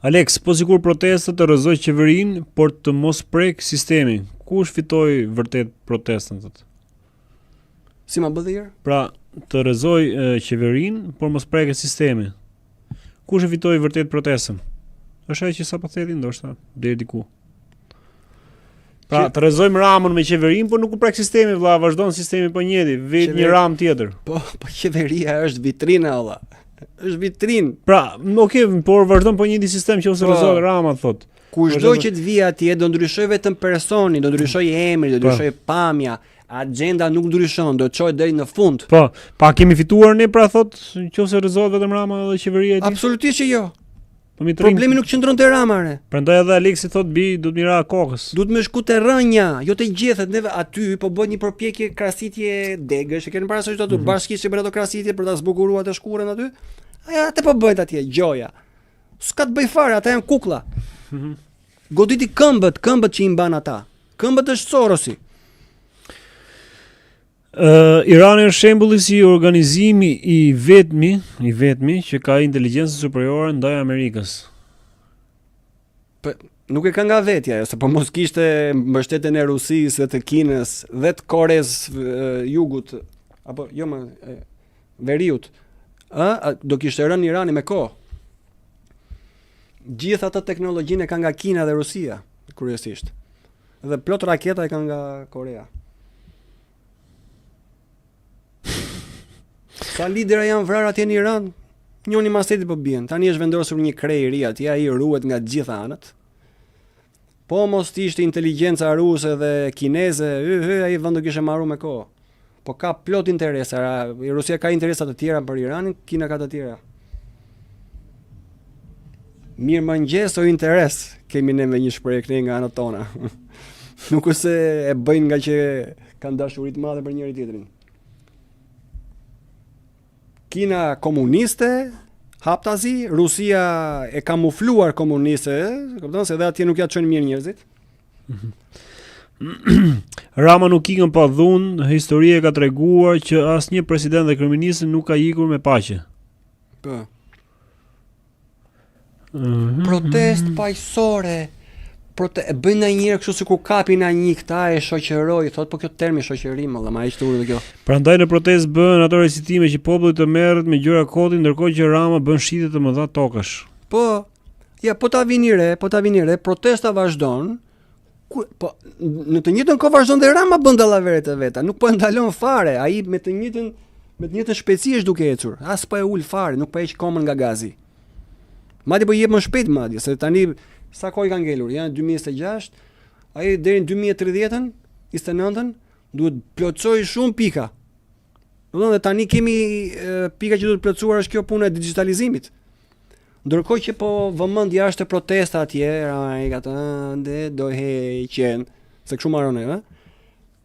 Alex, po sikur protesta të rrëzoj qeverinë, por të mos prek sistemin. Kush fitoi vërtet protestën thotë? Si ma bëdhir? Pra, të rrëzoj qeverinë, por mos prek sistemin. Kush e fitoi vërtet protestën? Është ajo që sapo theti ndoshta deri diku. Pra, të rrëzojmë Ramën me qeverinë, por nuk u prek sistemi, vëlla, vazhdon sistemi po njëti, vit një Ram tjetër. Po qeveria është vitrina, vëlla. Është vitrinë. Pra, okay, por vazhdon po njëti sistem që ose rrëzoj Rama thotë. Kushdo që të vijë atje do ndryshoj vetëm personi, do ndryshoj emri, do ndryshoj pamja, agjenda nuk ndryshon, do të çojë deri në fund. Po, pa kemi fituar ne pra thotë, nëse rrëzohet vetëm Rama dhe qeveria e tij. Absolutisht që jo. Po problemi nuk qëndron te Rama re. Prandaj edhe Aleksi thotë bi do të mira kokës. Duhet më shku te rënja, jo te gjethet, neve aty po bëhet një përpjekje krasitje degësh, e keni parasysh ato bashkisht që bën ato krasitje për ta zbukuruar të shkurën aty? Atë po bëhet atje, gjoja. S'ka të bëj fare, ata janë kukulla. Goditi këmbët që i mban ata. Këmbët është Sorosi. Irani është shembulli si organizimi i vetmi që ka inteligjencë superiore ndaj Amerikës. Nuk e ka nga vetja, se po mos kishte mbështetjen e Rusisë dhe të Kinës dhe të Koreas Jugut apo jo më Veriut. Do kishte rënë Irani me kohë. Gjithë ato teknologjinë e ka nga Kina dhe Rusia, kryesisht. Dhe plot raketa e ka nga Korea. Sa lidera janë vrarë atje në Iran, njëri mas tjetrit po bien. Tani është vendosur një krej i ri atje, ai ruhet nga të gjitha anët. Po mos ishte inteligjenca ruse dhe kineze, ai vend do kishte marrë me kohë. Po ka plot interesa. Rusia ka interesa të tjera për Iranin, Kina ka të tjera. Mirëmëngjes o interes kemi ne me një shprehje këne nga anët tona. Nuk është se e bëjnë nga që kanë dashuri të madhe për njëri tjetrin. Kina komuniste, haptazi, Rusia e kamufluar komuniste, kupton se edhe atje nuk ja çojnë mirë njerëzit. Rama nuk ikën pa dhunë, historia ka treguar që asnjë president dhe kryeminist nuk ka ikur me paqe. Po. Protest paqësore. E bëjnë në njërë kështu sikur kapin në një këta e shoqëroj, thot, po kjo termi shoqërim, dhe ma e qëtë urë dhe kjo. Prandaj në protest bën ato recitime që populli të merret me gjëra koti, ndërkohë që Rama bën shitje të mëdha tokash. Po, po ta vini re, protesta vazhdon, po në të njëjtën kohë vazhdon dhe Rama bën dallaveret e veta, nuk po e ndalon fare, ai me të njëjtën shpejtësi është duke ecur, as po e ul fare, nuk po heq komën nga gazi. Madje po jep më shpejt madje, se tani sa kohë ka ngelur, janë 2026, ai deri në 2030-ën, 29-ën, duhet plotësoj shumë pika. Do të tani kemi pika që duhet plotësuar është kjo puna e digitalizimit. Ndërkohë që po vëmendja është te protesta atje, ai gatë do heqen, se kështu marron ai,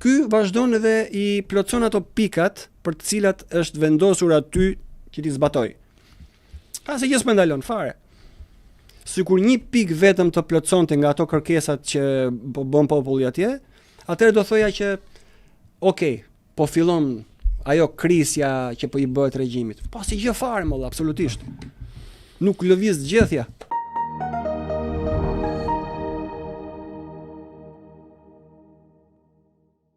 Ky vazhdon edhe i plotëson ato pikat për të cilat është vendosur aty që ti zbatoj. Asë gjë s'më ndalon fare. Sikur një pik vetëm të plotësonte nga ato kërkesat që po bën populli atje, atëherë do thoja që po fillon ajo krisja që po i bëhet regjimit. Po si gjë fare molla, absolutisht. Nuk lëviz gjethja.